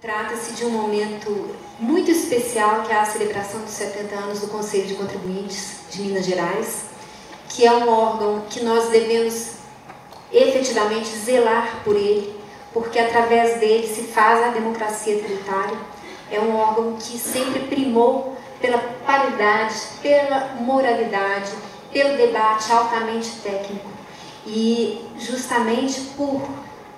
Trata-se de um momento muito especial, que é a celebração dos 70 anos do Conselho de Contribuintes de Minas Gerais, que é um órgão que nós devemos efetivamente zelar por ele, porque através dele se faz a democracia tributária. É um órgão que sempre primou pela paridade, pela moralidade, pelo debate altamente técnico. E justamente por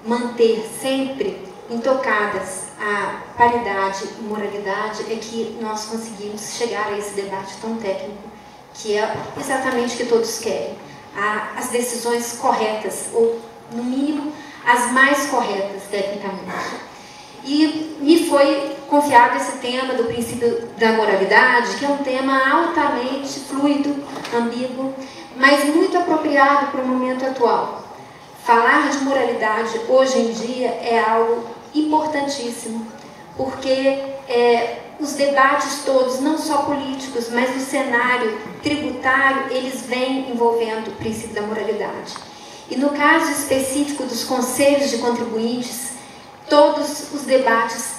manter sempre intocadas a paridade e moralidade é que nós conseguimos chegar a esse debate tão técnico, que é exatamente o que todos querem. As decisões corretas, ou no mínimo as mais corretas tecnicamente. E me foi confiado esse tema do princípio da moralidade, que é um tema altamente fluido, ambíguo, mas muito apropriado para o momento atual. Falar de moralidade hoje em dia é algo importantíssimo, porque os debates todos, não só políticos, mas no cenário tributário, eles vêm envolvendo o princípio da moralidade. E no caso específico dos conselhos de contribuintes, todos os debates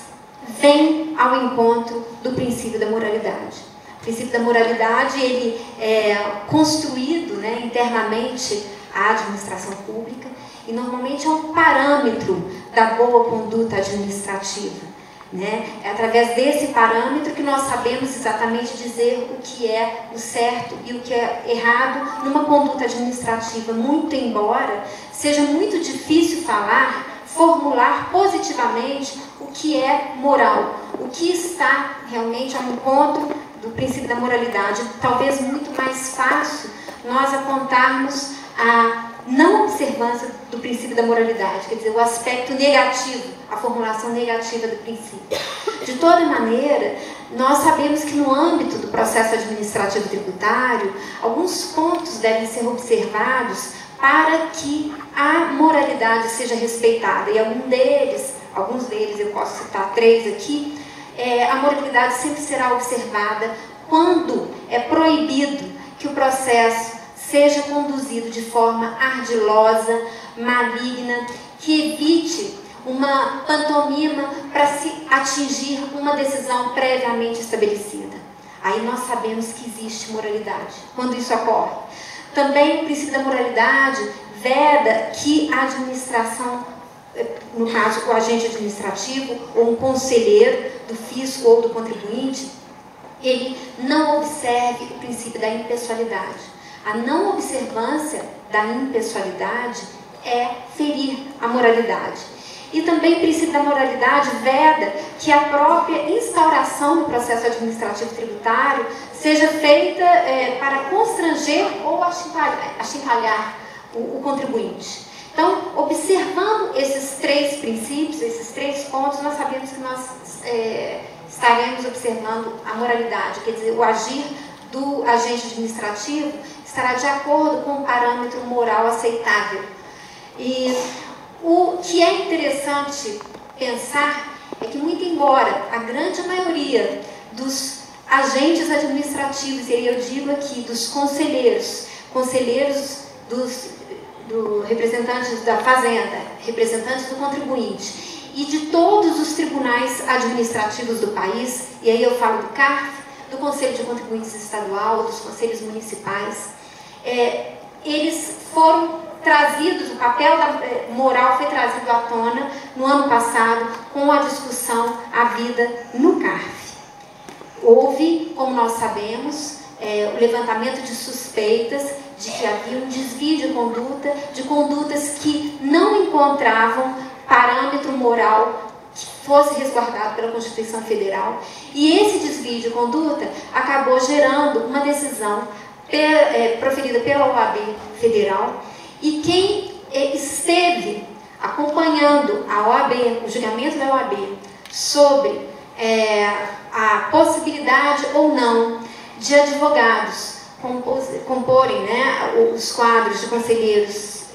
vêm ao encontro do princípio da moralidade. O princípio da moralidade, ele é construído, né, internamente à administração pública, e normalmente é um parâmetro da boa conduta administrativa, né? É através desse parâmetro que nós sabemos exatamente dizer o que é o certo e o que é errado numa conduta administrativa, muito embora seja muito difícil formular positivamente o que é moral, o que está realmente ao encontro do princípio da moralidade. Talvez muito mais fácil nós apontarmos a não observância do princípio da moralidade, quer dizer, o aspecto negativo, a formulação negativa do princípio. De toda maneira, nós sabemos que no âmbito do processo administrativo tributário, alguns pontos devem ser observados para que a moralidade seja respeitada. E alguns deles, eu posso citar 3 aqui, a moralidade sempre será observada quando é proibido que o processo seja conduzido de forma ardilosa, maligna, que evite uma pantomima para se atingir uma decisão previamente estabelecida. Aí nós sabemos que existe moralidade quando isso ocorre. Também o princípio da moralidade veda que a administração, no caso o agente administrativo ou um conselheiro do fisco ou do contribuinte, ele não observe o princípio da impessoalidade. A não observância da impessoalidade é ferir a moralidade. E também o princípio da moralidade veda que a própria instauração do processo administrativo tributário seja feita para constranger ou achincalhar o contribuinte. Então, observando esses 3 princípios, esses 3 pontos, nós sabemos que nós estaremos observando a moralidade, quer dizer, o agir do agente administrativo estará de acordo com um parâmetro moral aceitável. E o que é interessante pensar é que, muito embora a grande maioria dos agentes administrativos, e aí eu digo aqui dos conselheiros do representantes da fazenda, representantes do contribuinte e de todos os tribunais administrativos do país, e aí eu falo do CARF, do Conselho de Contribuintes Estadual, dos conselhos municipais, eles foram trazidos, o papel da moral foi trazido à tona no ano passado com a discussão havida no CARF. Houve, como nós sabemos, o levantamento de suspeitas de que havia um desvio de condutas que não encontravam parâmetro moral que fosse resguardado pela Constituição Federal, e esse desvio de conduta acabou gerando uma decisão proferida pela OAB Federal, e quem esteve acompanhando a OAB, o julgamento da OAB, sobre a possibilidade ou não de advogados comporem, né, os quadros de conselheiros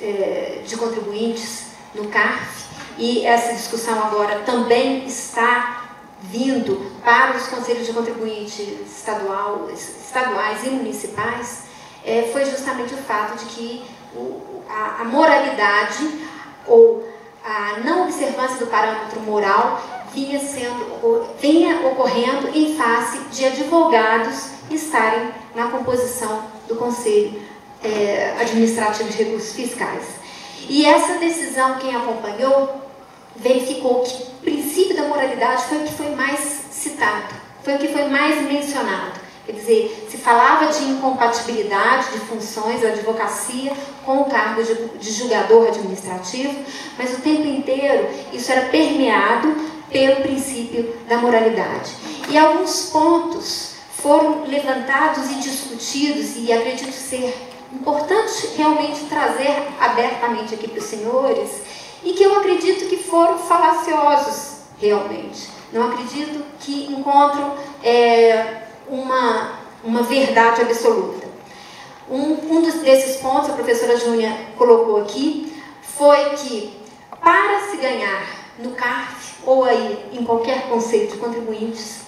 de contribuintes no CARF, e essa discussão agora também está vindo para os conselhos de contribuintes estaduais e municipais, foi justamente o fato de que a moralidade ou a não observância do parâmetro moral vinha ocorrendo em face de advogados estarem na composição do Conselho Administrativo de Recursos Fiscais. E essa decisão, quem acompanhou, verificou que o princípio da moralidade foi o que foi mais citado, foi o que foi mais mencionado. Quer dizer, se falava de incompatibilidade de funções da advocacia com o cargo de julgador administrativo, mas o tempo inteiro isso era permeado pelo princípio da moralidade. E alguns pontos foram levantados e discutidos, e acredito ser importante realmente trazer abertamente aqui para os senhores, e que eu acredito que foram falaciosos realmente. Não acredito que encontram uma verdade absoluta. Um desses pontos, a professora Júnia colocou aqui, foi que para se ganhar no CARF, ou aí em qualquer conselho de contribuintes,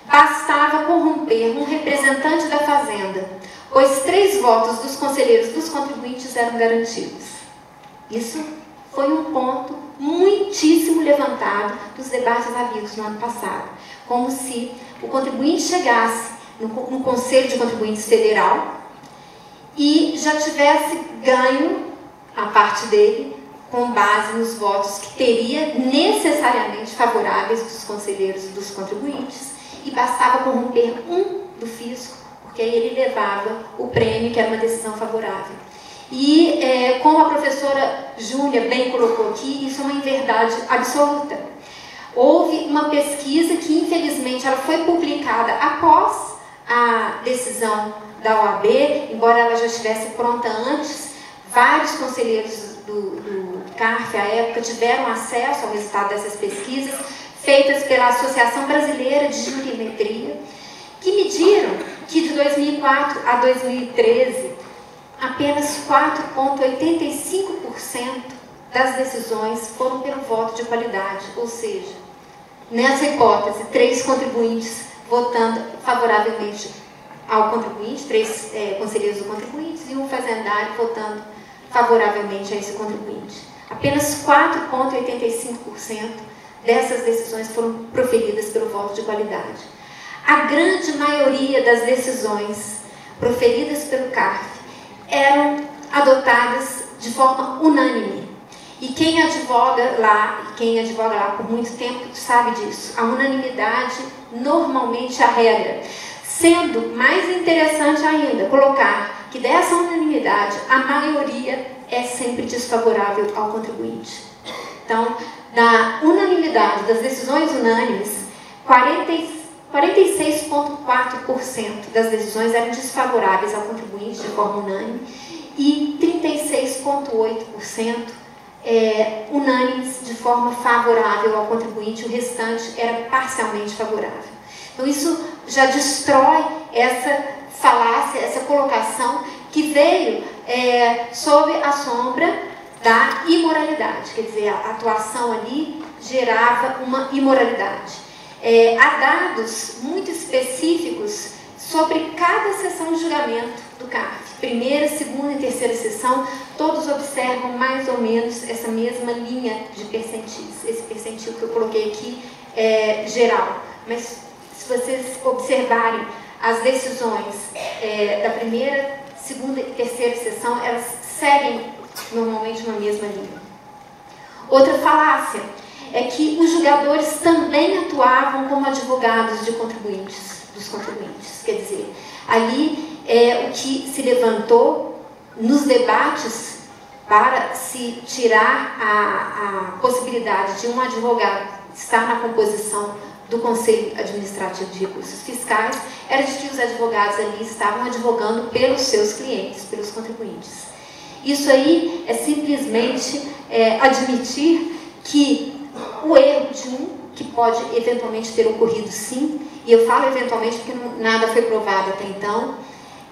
bastava corromper um representante da Fazenda, pois 3 votos dos conselheiros dos contribuintes eram garantidos. Isso foi um ponto muitíssimo levantado dos debates havidos no ano passado, como se o contribuinte chegasse no Conselho de Contribuintes Federal e já tivesse ganho a parte dele com base nos votos que teria necessariamente favoráveis dos conselheiros e dos contribuintes, e bastava corromper um do fisco, porque aí ele levava o prêmio, que era uma decisão favorável. E, como a professora Júlia bem colocou aqui, isso é uma inverdade absoluta. Houve uma pesquisa que, infelizmente, ela foi publicada após a decisão da OAB, embora ela já estivesse pronta antes. Vários conselheiros do CARF, à época, tiveram acesso ao resultado dessas pesquisas, feitas pela Associação Brasileira de Jurimetria, que mediram que de 2004 a 2013, apenas 4,85% das decisões foram pelo voto de qualidade, ou seja, nessa hipótese, 3 contribuintes votando favoravelmente ao contribuinte, 3 conselheiros do contribuinte e um fazendário votando favoravelmente a esse contribuinte. Apenas 4,85% dessas decisões foram proferidas pelo voto de qualidade. A grande maioria das decisões proferidas pelo CARF eram adotadas de forma unânime. E quem advoga lá por muito tempo sabe disso. A unanimidade normalmente é a regra. Sendo mais interessante ainda colocar que dessa unanimidade a maioria é sempre desfavorável ao contribuinte. Então, da unanimidade das decisões unânimes, 46,4% das decisões eram desfavoráveis ao contribuinte de forma unânime e 36,8% unânimes de forma favorável ao contribuinte, o restante era parcialmente favorável. Então isso já destrói essa falácia, essa colocação que veio sob a sombra da imoralidade, quer dizer, a atuação ali gerava uma imoralidade. Há dados muito específicos sobre cada sessão de julgamento do CARF. Primeira, segunda e terceira sessão, todos observam mais ou menos essa mesma linha de percentis. Esse percentil que eu coloquei aqui é geral, mas se vocês observarem as decisões da primeira, segunda e terceira sessão, elas seguem normalmente uma mesma linha. Outra falácia é que os julgadores também atuavam como advogados de contribuintes, dos contribuintes. Quer dizer, ali o que se levantou nos debates para se tirar a possibilidade de um advogado estar na composição do Conselho Administrativo de Recursos Fiscais era de que os advogados ali estavam advogando pelos seus clientes, pelos contribuintes. Isso aí é simplesmente admitir que o erro de que pode eventualmente ter ocorrido sim, e eu falo eventualmente porque nada foi provado até então,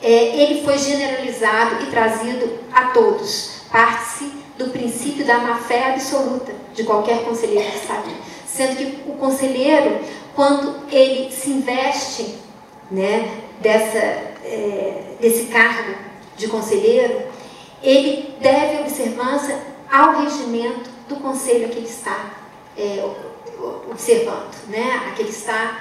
ele foi generalizado e trazido a todos. Parte-se do princípio da má-fé absoluta de qualquer conselheiro que está ali. Sendo que o conselheiro, quando ele se investe, né, desse cargo de conselheiro, ele deve observância ao regimento do conselho a que ele está observando, né, a que ele está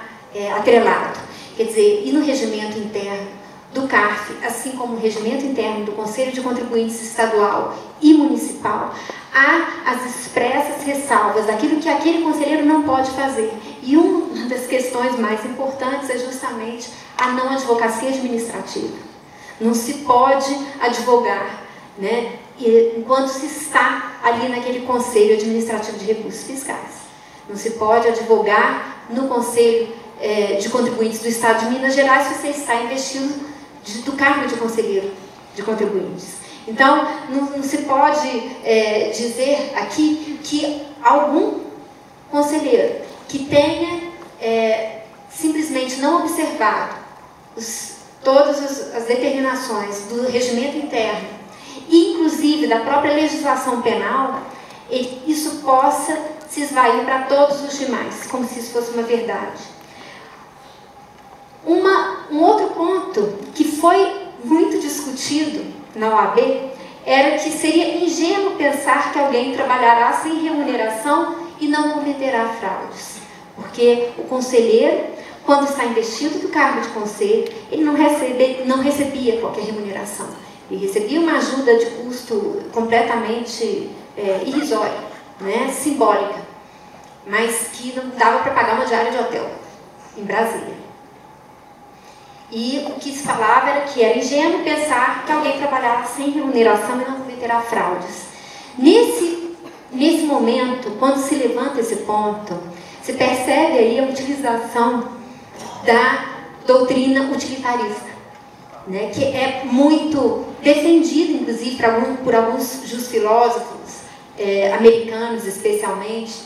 atrelado. Quer dizer, e no regimento interno do CARF, assim como no regimento interno do Conselho de Contribuintes Estadual e Municipal, há as expressas ressalvas daquilo que aquele conselheiro não pode fazer. E uma das questões mais importantes é justamente a não advocacia administrativa. Não se pode advogar, né, enquanto se está ali naquele Conselho Administrativo de Recursos Fiscais. Não se pode advogar no Conselho de Contribuintes do Estado de Minas Gerais se você está investido do cargo de conselheiro de contribuintes. Então, não se pode dizer aqui que algum conselheiro que tenha simplesmente não observado todas as determinações do regimento interno e, inclusive, da própria legislação penal, isso possa se esvair para todos os demais, como se isso fosse uma verdade. Um outro ponto que foi muito discutido na OAB era que seria ingênuo pensar que alguém trabalhará sem remuneração e não cometerá fraudes. Porque o conselheiro, quando está investido do cargo de conselho, ele não recebia qualquer remuneração. Ele recebia uma ajuda de custo completamente irrisória, né, simbólica, mas que não dava para pagar uma diária de hotel em Brasília. E o que se falava era que era ingênuo pensar que alguém trabalhará sem remuneração e não cometerá fraudes. Nesse momento, quando se levanta esse ponto, se percebe aí a utilização da doutrina utilitarista, né, que é muito defendida, inclusive, por alguns filósofos americanos, especialmente,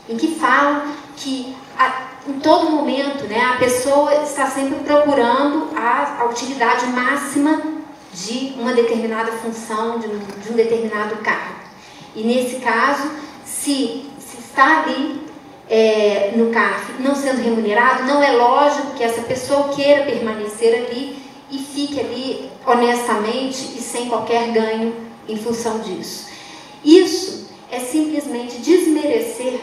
em que falam que em todo momento, né, a pessoa está sempre procurando a utilidade máxima de uma determinada função, de um determinado cargo. E nesse caso, se está ali no CARF não sendo remunerado, não é lógico que essa pessoa queira permanecer ali e fique ali honestamente e sem qualquer ganho em função disso. Isso é simplesmente desmerecer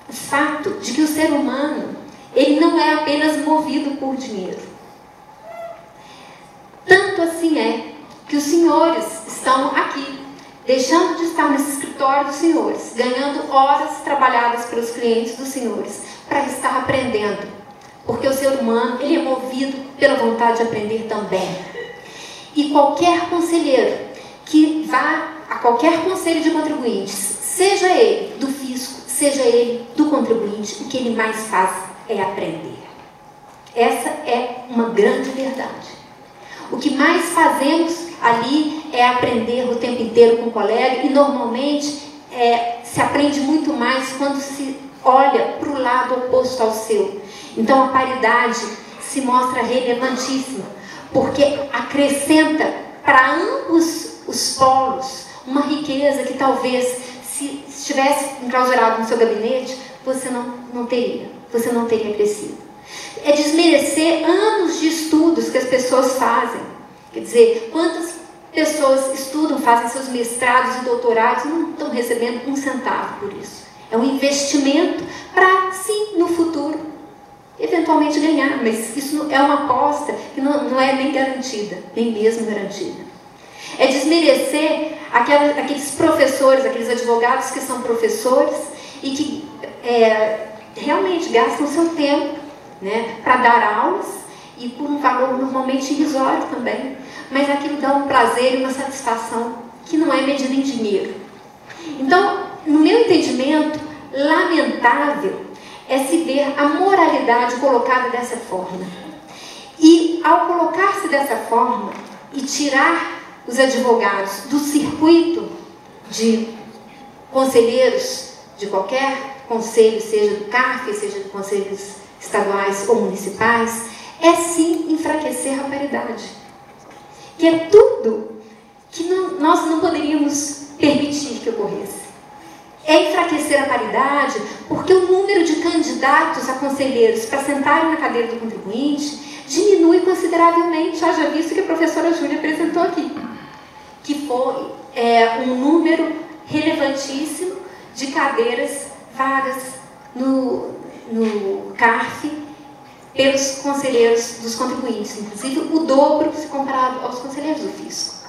o fato de que o ser humano, ele não é apenas movido por dinheiro. Tanto assim é que os senhores estão aqui, deixando de estar nesse escritório dos senhores, ganhando horas trabalhadas pelos clientes dos senhores, para estar aprendendo. Porque o ser humano, ele é movido pela vontade de aprender também. E qualquer conselheiro que vá a qualquer conselho de contribuintes, seja ele do fisco, seja ele do contribuinte, o que ele mais faz é aprender. Essa é uma grande verdade. O que mais fazemos ali é aprender o tempo inteiro com o colega e normalmente se aprende muito mais quando se olha para o lado oposto ao seu. Então a paridade se mostra relevantíssima, porque acrescenta para ambos os polos uma riqueza que talvez, se estivesse enclausurado no seu gabinete, você não teria crescido. É desmerecer anos de estudos que as pessoas fazem. Quer dizer, quantas pessoas estudam, fazem seus mestrados e doutorados e não estão recebendo um centavo por isso. É um investimento para, sim, no futuro, eventualmente ganhar, mas isso é uma aposta que não é nem garantida, nem mesmo garantida. É desmerecer aqueles professores, aqueles advogados que são professores e que realmente gastam seu tempo, né, para dar aulas e por um valor normalmente irrisório também, mas aquilo dá um prazer e uma satisfação que não é medida em dinheiro. Então, no meu entendimento, lamentável é se ver a moralidade colocada dessa forma. E ao colocar-se dessa forma e tirar os advogados do circuito de conselheiros de qualquer conselho, seja do CARF, seja de conselhos estaduais ou municipais, é sim enfraquecer a paridade. Que é tudo que nós não poderíamos permitir que ocorresse. É enfraquecer a paridade porque o número de candidatos a conselheiros para sentarem na cadeira do contribuinte diminui consideravelmente, haja visto que a professora Júlia apresentou aqui, que foi um número relevantíssimo de cadeiras vagas no CARF pelos conselheiros dos contribuintes, inclusive o dobro se comparado aos conselheiros do fisco.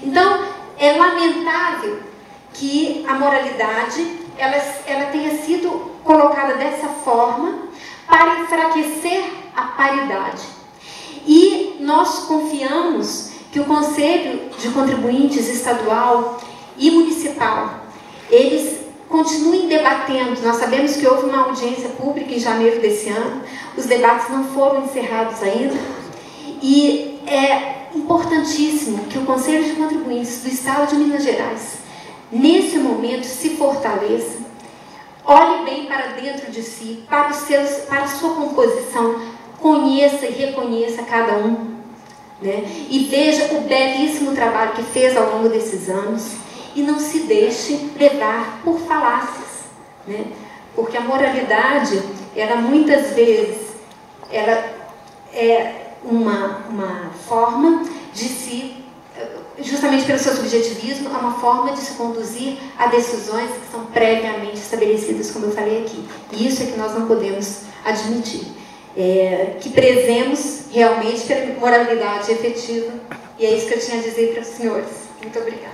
Então, é lamentável que a moralidade ela tenha sido colocada dessa forma para enfraquecer a paridade. E nós confiamos que o Conselho de Contribuintes estadual e municipal, eles continuem debatendo. Nós sabemos que houve uma audiência pública em janeiro desse ano, os debates não foram encerrados ainda, e é importantíssimo que o Conselho de Contribuintes do Estado de Minas Gerais, nesse momento, se fortaleça, olhe bem para dentro de si, para a sua composição, conheça e reconheça cada um, né? E veja o belíssimo trabalho que fez ao longo desses anos e não se deixe levar por falácias, né? Porque a moralidade, ela muitas vezes, ela é uma forma de se, justamente pelo seu subjetivismo, é uma forma de se conduzir a decisões que são previamente estabelecidas, como eu falei aqui. E isso é que nós não podemos admitir. Que prezemos realmente pela moralidade efetiva. E é isso que eu tinha a dizer para os senhores. Muito obrigada.